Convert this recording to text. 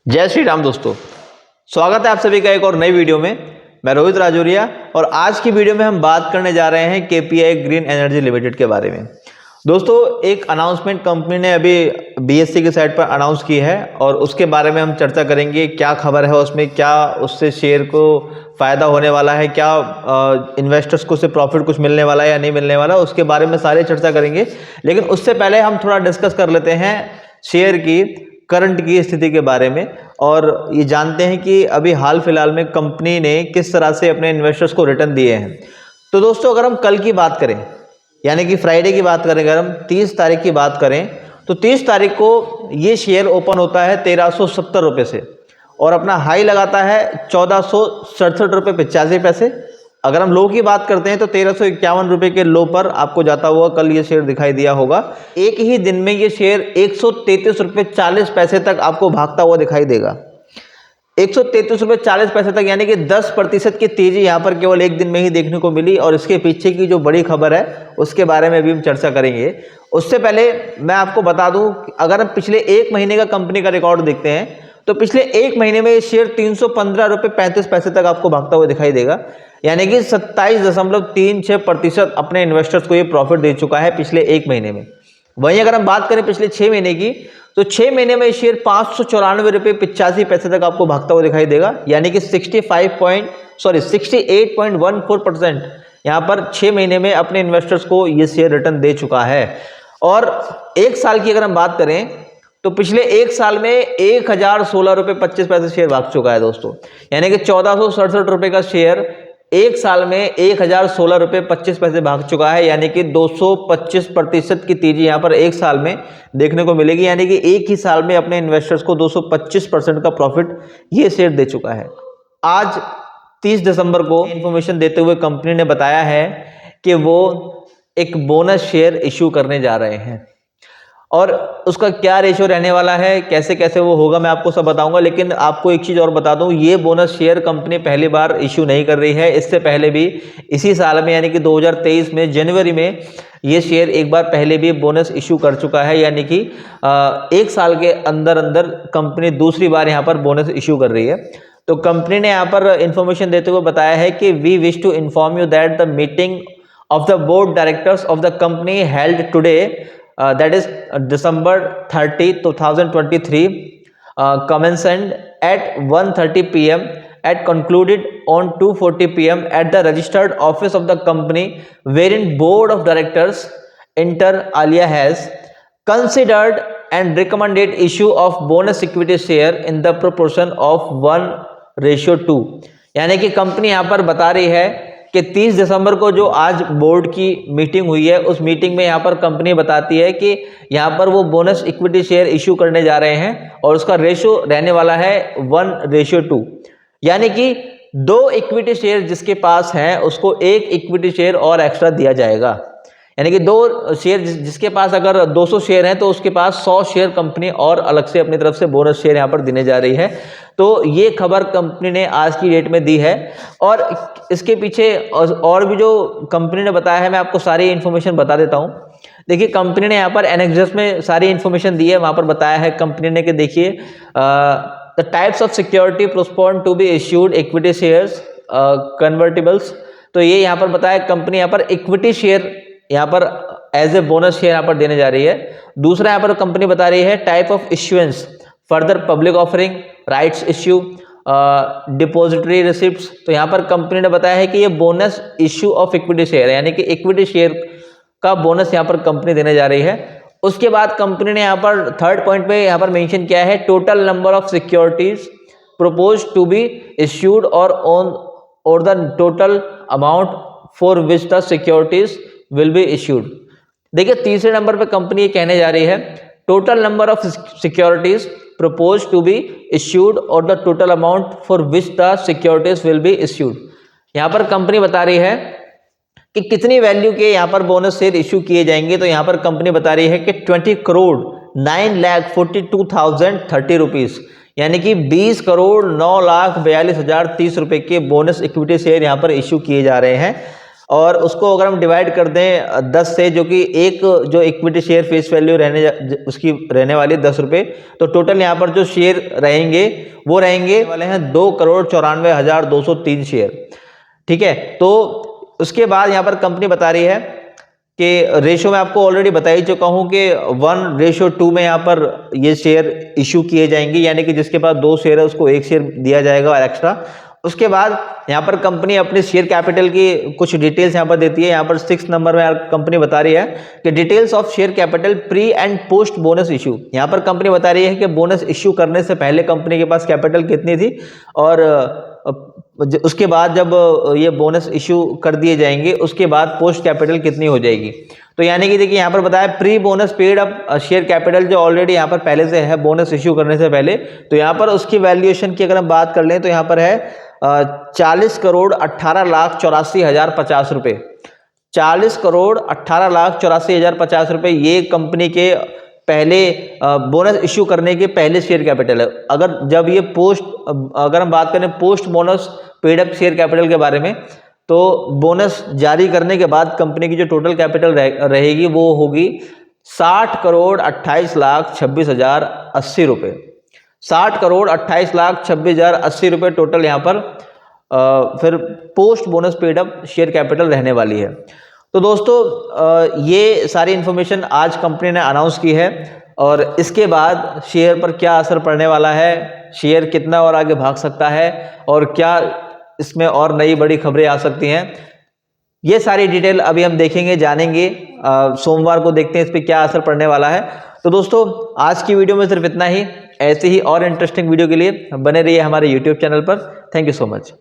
जय श्री राम दोस्तों, स्वागत है आप सभी का एक और नई वीडियो में। मैं रोहित राजौरिया और आज की वीडियो में हम बात करने जा रहे हैं केपीआई ग्रीन एनर्जी लिमिटेड के बारे में। दोस्तों, एक अनाउंसमेंट कंपनी ने अभी बीएससी की साइट पर अनाउंस की है और उसके बारे में हम चर्चा करेंगे। क्या खबर है उसमें, क्या उससे शेयर को फ़ायदा होने वाला है, क्या इन्वेस्टर्स को उससे प्रॉफिट कुछ मिलने वाला है या नहीं मिलने वाला, उसके बारे में सारी चर्चा करेंगे। लेकिन उससे पहले हम थोड़ा डिस्कस कर लेते हैं शेयर की करंट की स्थिति के बारे में और ये जानते हैं कि अभी हाल फिलहाल में कंपनी ने किस तरह से अपने इन्वेस्टर्स को रिटर्न दिए हैं। तो दोस्तों, अगर हम कल की बात करें यानी कि फ्राइडे की बात करें, अगर हम 30 तारीख की बात करें तो 30 तारीख को ये शेयर ओपन होता है 1370 रुपये से और अपना हाई लगाता है 1467 रुपये 85 पैसे। अगर हम लो की बात करते हैं तो 1351 रुपये के लो पर आपको जाता हुआ कल ये शेयर दिखाई दिया होगा। एक ही दिन में ये शेयर 133 रुपये 40 पैसे तक आपको भागता हुआ दिखाई देगा। 133 रुपये 40 पैसे तक, यानी कि 10% की तेजी यहाँ पर केवल एक दिन में ही देखने को मिली। और इसके पीछे की जो बड़ी खबर है उसके बारे में भी हम चर्चा करेंगे। उससे पहले मैं आपको बता दूं, अगर हम पिछले एक महीने का कंपनी का रिकॉर्ड देखते हैं तो पिछले एक महीने में ये शेयर 315 रुपये 35 पैसे तक आपको भागता हुआ दिखाई देगा, यानी कि 27.36% अपने इन्वेस्टर्स को ये प्रॉफिट दे चुका है पिछले एक महीने में। वहीं अगर हम बात करें पिछले 6 महीने की तो 6 महीने में शेयर 594 रुपये 85 पैसे तक आपको भागता हुआ दिखाई देगा, यानी कि 68.14% यहाँ पर 6 महीने में अपने इन्वेस्टर्स को ये शेयर रिटर्न दे चुका है। और एक साल की अगर हम बात करें तो पिछले एक साल में 1016 रुपये 25 पैसे शेयर भाग चुका है दोस्तों, यानी कि 1467 रुपये का शेयर एक साल में 1016 रुपये 25 पैसे भाग चुका है, यानी कि 225% की तेजी यहाँ पर एक साल में देखने को मिलेगी। यानी कि एक ही साल में अपने इन्वेस्टर्स को 225% का प्रॉफिट ये शेयर दे चुका है। आज 30 दिसंबर को इंफॉर्मेशन देते हुए कंपनी ने बताया है कि वो एक बोनस शेयर इश्यू करने जा रहे हैं और उसका क्या रेशियो रहने वाला है, कैसे कैसे वो होगा, मैं आपको सब बताऊंगा। लेकिन आपको एक चीज़ और बता दूं, ये बोनस शेयर कंपनी पहली बार इश्यू नहीं कर रही है। इससे पहले भी इसी साल में यानी कि 2023 में जनवरी में ये शेयर एक बार पहले भी बोनस इश्यू कर चुका है, यानी कि एक साल के अंदर अंदर कंपनी दूसरी बार यहाँ पर बोनस इश्यू कर रही है। तो कंपनी ने यहाँ पर इंफॉर्मेशन देते हुए बताया है कि we wish to inform you that the meeting of the board directors of the company held today, that is December 30, 2023, commenced at 1:30 p.m. and concluded on 2:40 p.m. at the registered office of the company, wherein board of directors inter alia has considered and recommended issue of bonus equity share in the proportion of 1:2। यानी कि company यहाँ पर बता रही है कि 30 दिसंबर को जो आज बोर्ड की मीटिंग हुई है उस मीटिंग में यहाँ पर कंपनी बताती है कि यहाँ पर वो बोनस इक्विटी शेयर इश्यू करने जा रहे हैं और उसका रेशो रहने वाला है 1:2, यानी कि 2 इक्विटी शेयर जिसके पास हैं उसको 1 इक्विटी शेयर और एक्स्ट्रा दिया जाएगा। यानी कि 2 शेयर जिसके पास अगर 200 शेयर हैं तो उसके पास 100 शेयर कंपनी और अलग से अपनी तरफ से बोनस शेयर यहाँ पर देने जा रही है। तो ये खबर कंपनी ने आज की डेट में दी है और इसके पीछे और भी जो कंपनी ने बताया है मैं आपको सारी इन्फॉर्मेशन बता देता हूँ। देखिए, कंपनी ने यहाँ पर एनेक्सस में सारी इन्फॉर्मेशन दी है। वहाँ पर बताया है कंपनी ने कि देखिए, द टाइप्स ऑफ सिक्योरिटी प्रोस्पोन to be issued equity shares convertibles. तो ये यहाँ पर बताया कंपनी यहाँ पर इक्विटी शेयर यहाँ पर एज ए बोनस शेयर यहाँ पर देने जा रही है। दूसरा यहाँ पर कंपनी बता रही है type of issuance, further public offering, rights issue, depository receipts. तो यहाँ पर कंपनी ने बताया है कि ये bonus issue of equity share है, यानी कि इक्विटी शेयर का बोनस यहाँ पर कंपनी देने जा रही है। उसके बाद कंपनी ने यहाँ पर थर्ड पॉइंट पे यहाँ पर मेंशन किया है total number of securities propose to be issued और the total amount for which the securities will be issued. देखिए, तीसरे नंबर पे कंपनी ये कहने जा रही है total number of securities propose to be issued और the total amount for which the securities will be issued. यहाँ पर कंपनी बता रही है कि कितनी वैल्यू के यहाँ पर बोनस शेयर इश्यू किए जाएंगे। तो यहाँ पर कंपनी बता रही है कि 20,09,42,030 रुपीज़, यानी कि 20,09,42,030 रुपये के बोनस इक्विटी शेयर यहाँ पर इश्यू किए जा रहे हैं। और उसको अगर हम डिवाइड कर दें 10 से, जो कि एक जो इक्विटी शेयर फेस वैल्यू उसकी रहने वाली है 10 रुपये, तो टोटल यहाँ पर जो शेयर रहेंगे वो रहेंगे वाले हैं 2,94,203 शेयर। ठीक है, तो उसके बाद यहाँ पर कंपनी बता रही है कि रेशो में आपको ऑलरेडी बता ही चुका हूँ कि 1:2 में यहाँ पर ये शेयर इशू किए जाएंगे, यानी कि जिसके पास 2 शेयर है उसको 1 शेयर दिया जाएगा और एक्स्ट्रा। उसके बाद यहाँ पर कंपनी अपने शेयर कैपिटल की कुछ डिटेल्स यहाँ पर देती है। यहाँ पर 6 नंबर में कंपनी बता रही है कि details of share capital pre and post bonus issue. यहाँ पर कंपनी बता रही है कि बोनस इशू करने से पहले कंपनी के पास कैपिटल कितनी थी और उसके बाद जब ये बोनस इशू कर दिए जाएंगे उसके बाद पोस्ट कैपिटल कितनी हो जाएगी। तो यानी कि देखिए यहाँ पर बताया pre bonus paid up share capital जो ऑलरेडी यहाँ पर पहले से है बोनस इशू करने से पहले, तो यहाँ पर उसकी वैल्यूएशन की अगर हम बात कर लें तो यहाँ पर है 40,18,84,050 रुपये। 40,18,84,050 रुपये ये कंपनी के पहले बोनस इश्यू करने के पहले शेयर कैपिटल है। अगर जब ये अगर हम बात करें post bonus paid up share capital के बारे में, तो बोनस जारी करने के बाद कंपनी की जो टोटल कैपिटल रहेगी वो होगी 60,28,26,080 रुपये। 60,28,26,080 रुपये टोटल यहाँ पर फिर post bonus paid up share capital रहने वाली है। तो दोस्तों ये सारी इन्फॉर्मेशन आज कंपनी ने अनाउंस की है और इसके बाद शेयर पर क्या असर पड़ने वाला है, शेयर कितना और आगे भाग सकता है और क्या इसमें और नई बड़ी खबरें आ सकती हैं, ये सारी डिटेल अभी हम देखेंगे, जानेंगे। सोमवार को देखते हैं इस पर क्या असर पड़ने वाला है। तो दोस्तों आज की वीडियो में सिर्फ इतना ही। ऐसे ही और इंटरेस्टिंग वीडियो के लिए बने रहिए हमारे यूट्यूब चैनल पर। Thank you so much.